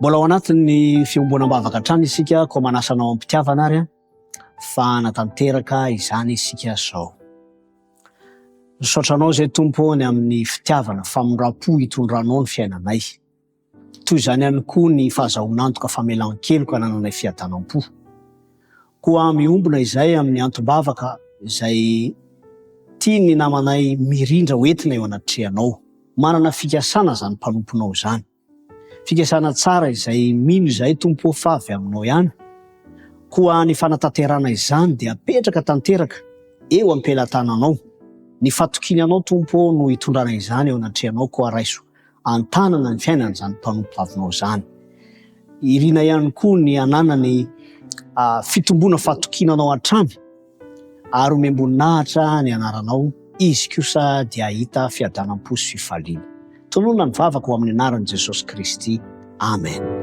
Mbola ao anatin'ny fiombonam-bavaka hatrany isika ko manasanao ampitiavana ary fa natanteraka izany isika zao. Misaotranao zay Tompo ny amin'ny fitiavana famindrapo hitondranao ny fiainanay. Toy izany ihany koa ny fahazahonantoka famelan-keloka nananay fiadanam-po. Koa miombona izay amin'ny antom-bavaka izay tiany namanay mirindra hoentina eo anatrehanao. Manana fikasana zany mpanomponao zany. Fikasana tsara izay mino izay Tompo fa avy aminao ihany. Koa ny fanatanterana izany dia apetraka tanteraka eo ampelantananao. Ny fatokinanao Tompo no hitondrana izany eo anatrehanao koa raiso antanana ny fiainana zany mpanompo zany. Irina ihany koa ny ananany fitombona fatokinanao hatrany ary omemboninahitra ny anaranao, izy kosa dia hita fiadanam-po sy fifaliana. Toloana ny vavaka ho amin'ny anaran'i Jesosy Kristy. Amen.